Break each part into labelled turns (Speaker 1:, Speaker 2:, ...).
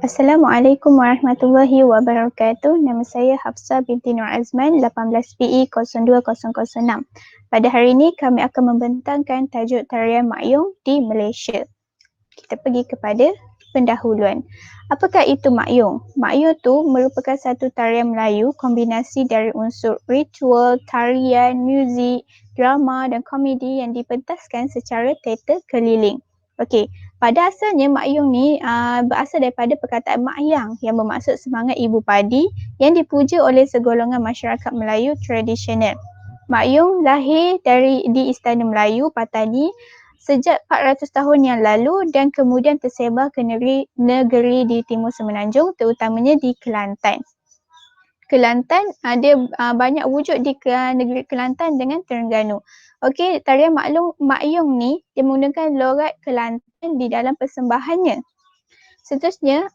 Speaker 1: Assalamualaikum warahmatullahi wabarakatuh. Nama saya Hafsah binti Nur Azman, 18 PE 02006. Pada hari ini kami akan membentangkan tajuk tarian Mak Yong di Malaysia. Kita pergi kepada pendahuluan. Apakah itu Mak Yong? Mak Yong itu merupakan satu tarian Melayu kombinasi dari unsur ritual, tarian, muzik, drama dan komedi yang dipentaskan secara teater keliling. Okey, pada asalnya Mak Yong ni berasal daripada perkataan Mak Yang yang bermaksud semangat ibu padi yang dipuja oleh segolongan masyarakat Melayu tradisional. Mak Yong lahir di Istana Melayu, Patani sejak 400 tahun yang lalu dan kemudian tersebar ke negeri di Timur Semenanjung, terutamanya di Kelantan. Kelantan ada banyak wujud di negeri Kelantan dengan Terengganu. Okey, tarian Mak Yong ni dia menggunakan logat Kelantan di dalam persembahannya. Seterusnya,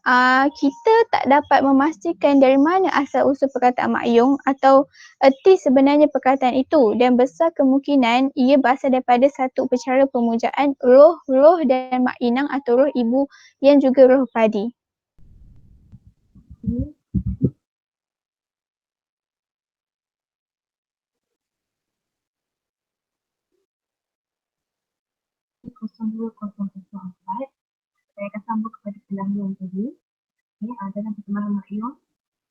Speaker 1: kita tak dapat memastikan dari mana asal-usul perkataan Mak Yong atau erti sebenarnya perkataan itu dan besar kemungkinan ia berasal daripada satu upacara pemujaan roh dan Mak Inang atau roh ibu yang juga roh padi.
Speaker 2: Saya akan sambung kepada pelanggan tadi. Dalam persembahan Mak Yong,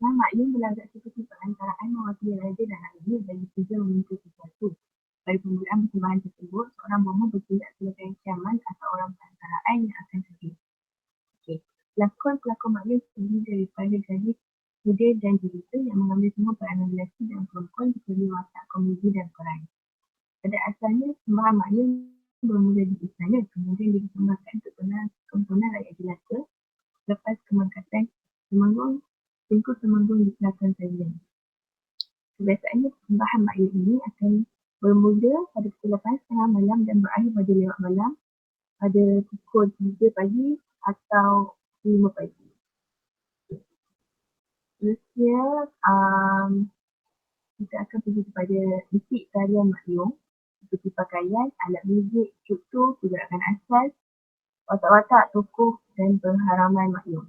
Speaker 2: Mak Yong berlagak seperti perantaraan mewakili raja dan rakyatnya bagi tujuan meminta sesuatu. Pada permulaan persembahan tersebut, seorang bomoh bertindak sebagai ancaman atau orang perantaraan yang akan hadir. Pelakon Mak Yong terdiri daripada gadis muda dan jelita yang mengambil semua peranan lelaki dan perempuan seperti watak komedi dan peran. Pada asalnya, persembahan Mak Yong bermula di istana, kemudian dipersembahkan untuk tontonan rakyat jelata. Lepas kemangkatan Temanggung di Selatan Thailand. Kebiasaannya persembahan Mak Yong ini akan bermula pada pukul 8.30 malam dan berakhir pada lewat malam pada pukul 3 pagi atau 5 pagi. Seterusnya, kita akan pergi kepada basic tarian Mak Yong seperti pakaian, alat muzik, struktur, pergerakan asas, watak-watak, tokoh dan pengharaman Mak Yong.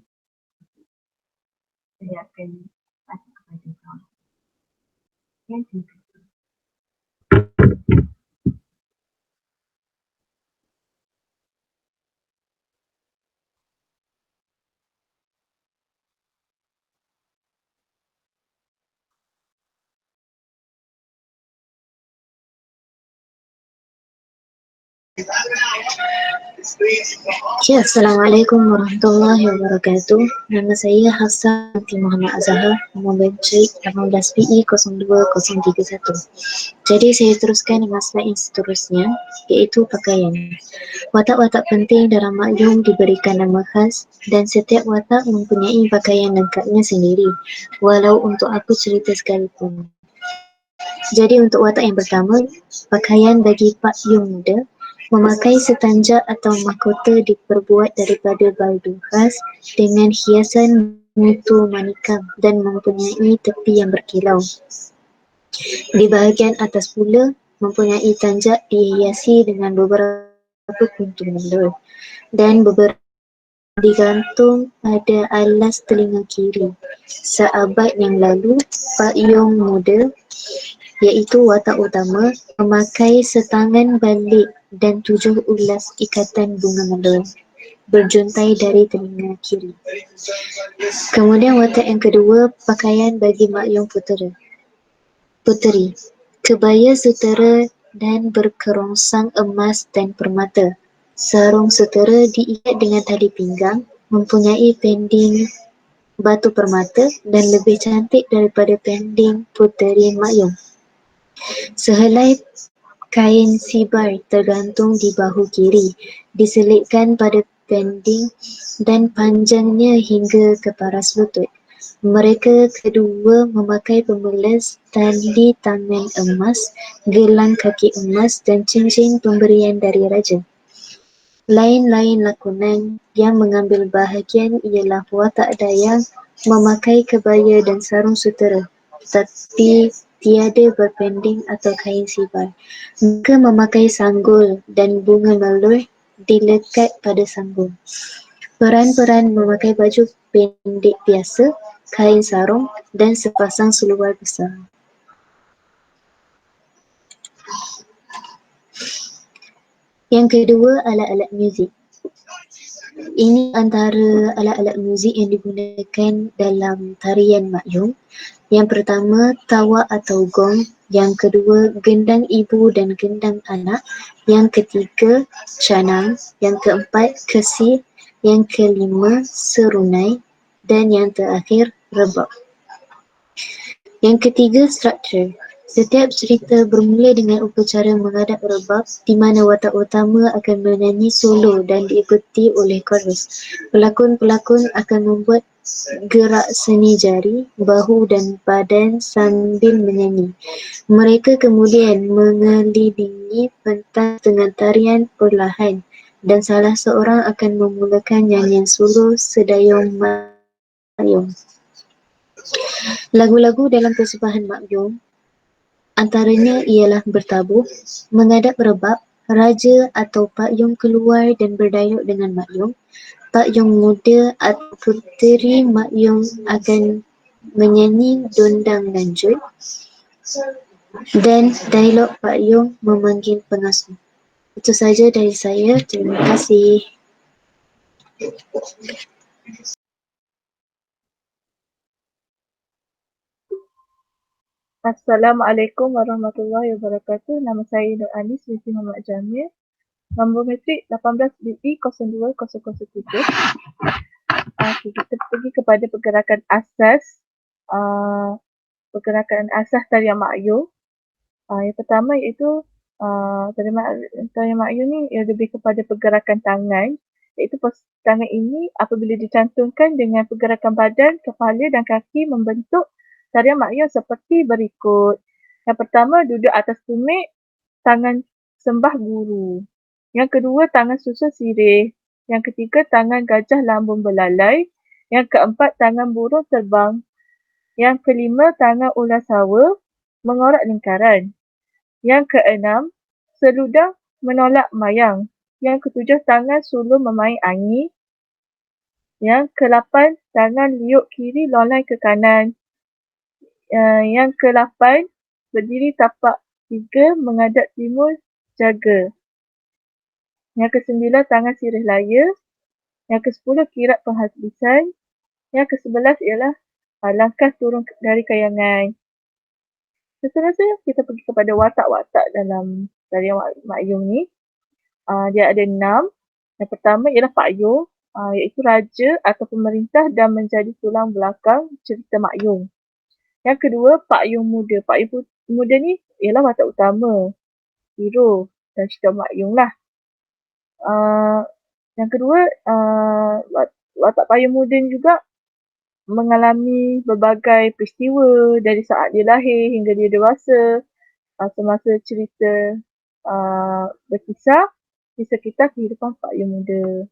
Speaker 2: Saya akan masuk kepada kawan. Terima kasih.
Speaker 3: Assalamualaikum warahmatullahi wabarakatuh. Nama saya Hafsah binti Muhammad Azhar, nombor bateri 18 PE 02031. Jadi saya teruskan dengan slide yang seterusnya, iaitu pakaian. Watak-watak penting dalam Mak Yong diberikan nama khas dan setiap watak mempunyai pakaian lengkapnya sendiri, walau untuk apa cerita sekalipun. Jadi untuk watak yang pertama, pakaian bagi Pak Yong muda, memakai setanjak atau mahkota diperbuat daripada baldu khas dengan hiasan mutu manikam dan mempunyai tepi yang berkilau. Di bahagian atas pula, mempunyai tanjak dihiasi dengan beberapa kuntum mula dan beberapa digantung pada alas telinga kiri. Seabad yang lalu, Pak Yong muda, iaitu watak utama, memakai setangan balik dan 7 ulas ikatan bunga mula berjuntai dari telinga kiri. Kemudian watak yang kedua, pakaian bagi Mak Yong puteri, kebaya sutera dan berkerongsang emas dan permata. Sarung sutera diikat dengan tali pinggang, mempunyai pending batu permata dan lebih cantik daripada pending puteri Mak Yong. Sehelai kain sibar tergantung di bahu kiri, diselitkan pada pending dan panjangnya hingga ke paras lutut. Mereka kedua memakai pembelas tali tangan emas, gelang kaki emas dan cincin pemberian dari raja. Lain-lain lakonan yang mengambil bahagian ialah watak Dayang memakai kebaya dan sarung sutera, tetapi tiada berpending atau kain sibar. Mereka memakai sanggul dan bunga melur dilekat pada sanggul. Peran-peran memakai baju pendek biasa, kain sarung dan sepasang seluar besar. Yang kedua, alat-alat muzik. Ini antara alat-alat muzik yang digunakan dalam tarian makyung. Yang pertama, tawa atau gong. Yang kedua, gendang ibu dan gendang anak. Yang ketiga, canang. Yang keempat, kesir. Yang kelima, serunai. Dan yang terakhir, rebab. Yang ketiga, struktur. Setiap cerita bermula dengan upacara menghadap rebab di mana watak utama akan menyanyi solo dan diikuti oleh chorus. Pelakon-pelakon akan membuat gerak seni jari, bahu dan badan sambil menyanyi. Mereka kemudian mengelilingi pentas dengan tarian perlahan dan salah seorang akan memulakan nyanyian solo sedayung makyung. Lagu-lagu dalam persembahan makyung antaranya ialah bertabuh, menghadap rebab, raja atau pakyung keluar dan berdialog dengan makyung. Pakyung muda atau puteri makyung akan menyanyi dondang lanjut dan dialog pakyung memanggil pengasuh. Itu saja dari saya. Terima kasih.
Speaker 4: Assalamualaikum warahmatullahi wabarakatuh. Nama saya Nur Anis binti Muhammad Jamil. Nombor metrik 18BE020007. Kita pergi kepada pergerakan asas. Pergerakan asas tarian makyung. Yang pertama iaitu tarian makyung ni lebih kepada pergerakan tangan. Iaitu tangan ini apabila dicantumkan dengan pergerakan badan, kepala dan kaki membentuk tarian makyung seperti berikut. Yang pertama, duduk atas tumit, tangan sembah guru. Yang kedua, tangan susun sirih. Yang ketiga, tangan gajah lambung belalai. Yang keempat, tangan burung terbang. Yang kelima, tangan ular sawa mengorak lingkaran. Yang keenam, seludang menolak mayang. Yang ketujuh, tangan sulung memain angin. Yang ke-8, tangan liuk kiri lolai ke kanan. Yang ke-8, berdiri tapak 3 menghadap timur jaga. Yang ke-9, tangan sirih laya. Yang ke-10, kirap penghabisan. Yang ke-11 ialah langkah turun dari kayangan. Seterusnya, kita pergi kepada watak-watak dalam tarian makyung ni. Dia ada 6. Yang pertama ialah pakyung, iaitu raja atau pemerintah dan menjadi tulang belakang cerita makyung. Yang kedua, pakyung muda. Pakyung muda ni ialah watak utama, hero dan cerita makyung lah. Yang kedua, watak pakyung muda ni juga mengalami berbagai peristiwa dari saat dia lahir hingga dia dewasa, semasa cerita berkisah di sekitar kehidupan pakyung muda.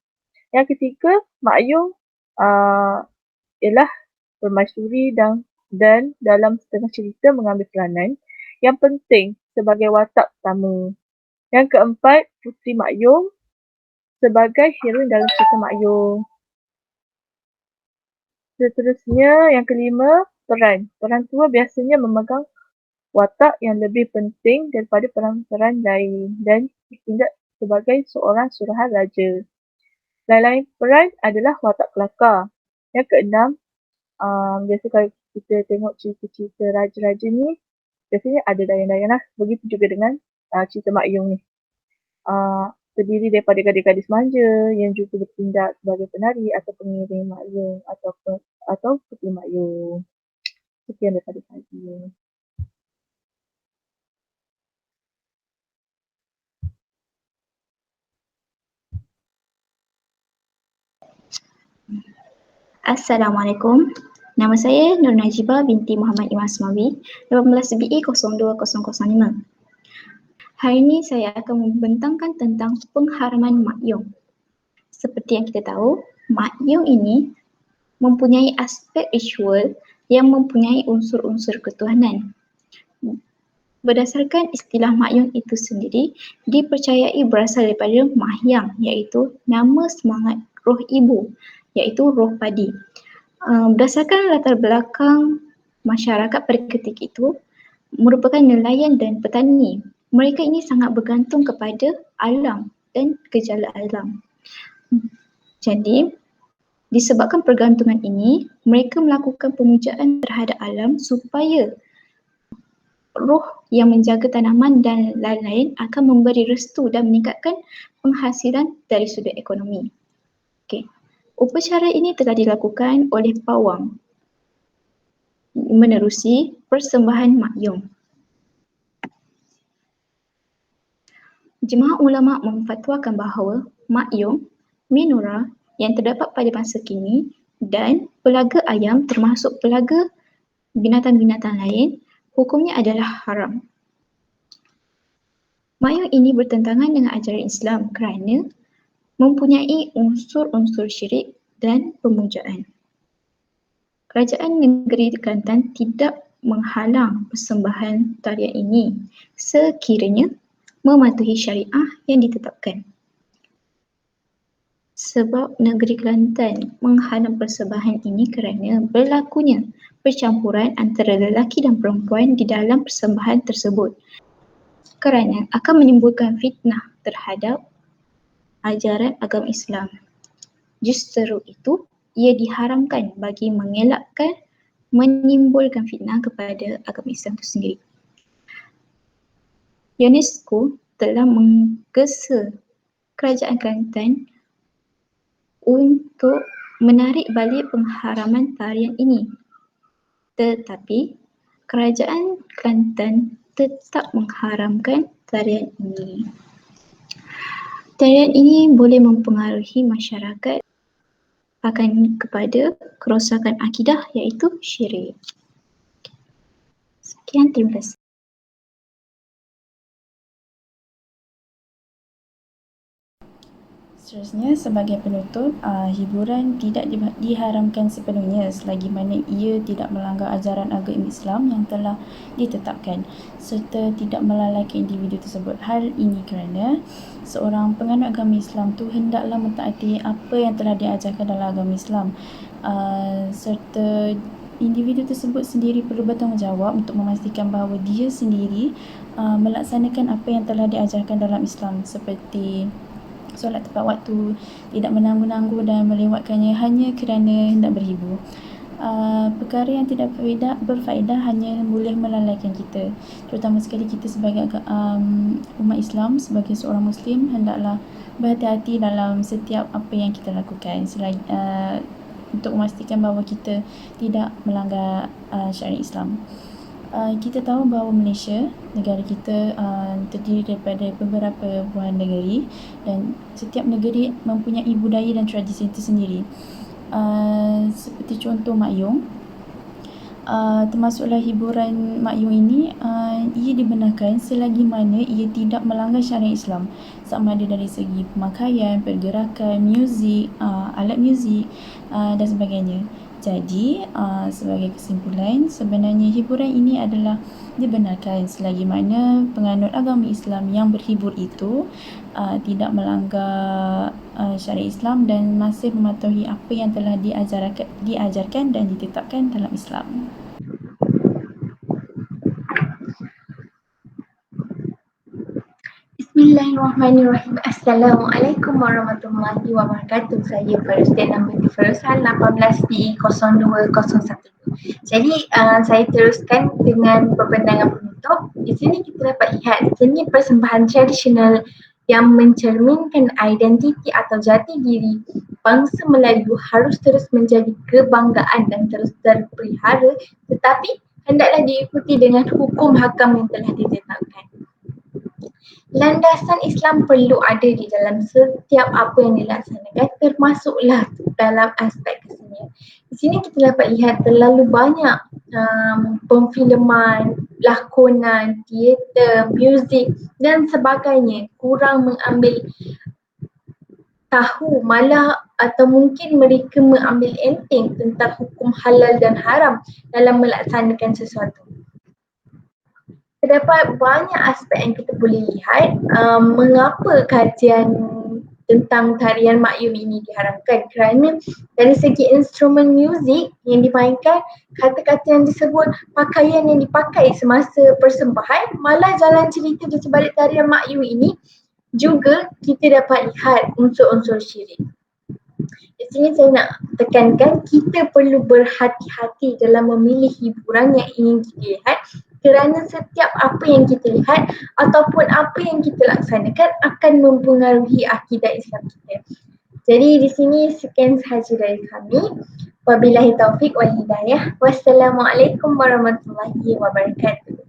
Speaker 4: Yang ketiga, makyung ialah permaisuri dan dalam setengah cerita mengambil peranan yang penting sebagai watak utama. Yang keempat, puteri makyung sebagai heroin dalam cerita makyung. Seterusnya, yang kelima, peran. Peran tua biasanya memegang watak yang lebih penting daripada peran-peran lain dan bertindak sebagai seorang suruhan raja. Lain-lain peran adalah watak kelakar. Yang keenam, biasa kalau kita tengok cerita-cerita raja-raja ni, biasanya ada dayan-dayan lah. Begitu juga dengan cerita makyung ni. Terdiri daripada gadis-gadis manja yang juga bertindak sebagai penari atau pengiring makyung atau puteri makyung. Sekian daripada saya.
Speaker 1: Assalamualaikum. Nama saya Nur Najibah binti Muhammad Imam Asmawi, 18BE020005. Hari ini saya akan membentangkan tentang pengharaman makyung. Seperti yang kita tahu, makyung ini mempunyai aspek ritual yang mempunyai unsur-unsur ketuhanan. Berdasarkan istilah makyung itu sendiri, dipercayai berasal daripada mahyang, iaitu nama semangat roh ibu, iaitu roh padi. Berdasarkan latar belakang masyarakat pada ketika itu, merupakan nelayan dan petani. Mereka ini sangat bergantung kepada alam dan gejala alam. Jadi, disebabkan pergantungan ini, mereka melakukan pemujaan terhadap alam supaya roh yang menjaga tanaman dan lain-lain akan memberi restu dan meningkatkan penghasilan dari sudut ekonomi. Okey. Upacara ini telah dilakukan oleh pawang menerusi persembahan makyung. Jemaah ulama memfatwakan bahawa makyung, menora yang terdapat pada masa kini dan pelaga ayam termasuk pelaga binatang-binatang lain hukumnya adalah haram. Makyung ini bertentangan dengan ajaran Islam kerana mempunyai unsur-unsur syirik dan pemujaan. Kerajaan negeri Kelantan tidak menghalang persembahan tarian ini sekiranya mematuhi syariah yang ditetapkan. Sebab negeri Kelantan menghalang persembahan ini kerana berlakunya percampuran antara lelaki dan perempuan di dalam persembahan tersebut kerana akan menimbulkan fitnah terhadap ajaran agama Islam. Justru itu, ia diharamkan bagi mengelakkan menimbulkan fitnah kepada agama Islam itu sendiri. UNESCO telah menggesa kerajaan Kelantan untuk menarik balik pengharaman tarian ini. Tetapi kerajaan Kelantan tetap mengharamkan tarian ini. Tarian ini boleh mempengaruhi masyarakat akan kepada kerosakan akidah iaitu syirik. Sekian, terima kasih.
Speaker 5: Seterusnya, sebagai penutup, hiburan tidak diharamkan sepenuhnya selagi mana ia tidak melanggar ajaran agama Islam yang telah ditetapkan serta tidak melalaikan individu tersebut. Hal ini kerana seorang penganut agama Islam tu hendaklah mentaati apa yang telah diajarkan dalam agama Islam, serta individu tersebut sendiri perlu bertanggungjawab untuk memastikan bahawa dia sendiri melaksanakan apa yang telah diajarkan dalam Islam seperti solat tepat waktu, tidak menangguh-nangguh dan melewatkannya hanya kerana hendak berhibur. Perkara yang tidak berfaedah hanya boleh melalaikan kita, terutama sekali kita sebagai umat Islam, sebagai seorang Muslim, hendaklah berhati-hati dalam setiap apa yang kita lakukan untuk memastikan bahawa kita tidak melanggar syariat Islam. Kita tahu bahawa Malaysia, negara kita terdiri daripada beberapa buah negeri dan setiap negeri mempunyai budaya dan tradisi itu sendiri. Seperti contoh makyung, termasuklah hiburan makyung ini, ia dibenarkan selagi mana ia tidak melanggar syariat Islam, sama ada dari segi pemakaian, pergerakan, muzik, alat muzik dan sebagainya. Jadi, sebagai kesimpulan, sebenarnya hiburan ini adalah dibenarkan selagi mana penganut agama Islam yang berhibur itu tidak melanggar syariat Islam dan masih mematuhi apa yang telah diajarkan dan ditetapkan dalam Islam.
Speaker 6: Bismillahirrahmanirrahim. Assalamualaikum warahmatullahi wabarakatuh. Saya Farizdian Binti Farusan, 18 PE 0201. Jadi saya teruskan dengan perbendaharan penutup. Di sini kita dapat lihat seni persembahan tradisional yang mencerminkan identiti atau jati diri bangsa Melayu harus terus menjadi kebanggaan dan terus terpelihara, tetapi hendaklah diikuti dengan hukum hakam yang telah ditetapkan. Landasan Islam perlu ada di dalam setiap apa yang dilaksanakan, termasuklah dalam aspek kesenian. Di sini kita dapat lihat terlalu banyak pemfilman, lakonan, teater, muzik dan sebagainya kurang mengambil tahu, malah atau mungkin mereka mengambil enteng tentang hukum halal dan haram dalam melaksanakan sesuatu. Terdapat banyak aspek yang kita boleh lihat mengapa kajian tentang tarian makyum ini diharamkan kerana dari segi instrumen muzik yang dimainkan, kata-kata yang disebut, pakaian yang dipakai semasa persembahan, malah jalan cerita di sebalik tarian makyum ini juga kita dapat lihat unsur-unsur syirik. Di sini saya nak tekankan kita perlu berhati-hati dalam memilih hiburan yang ingin kita lihat kerana setiap apa yang kita lihat ataupun apa yang kita laksanakan akan mempengaruhi akidah Islam kita. Jadi di sini sekian sahaja dari kami. Wabillahi taufik wal hidayah. Wassalamualaikum warahmatullahi wabarakatuh.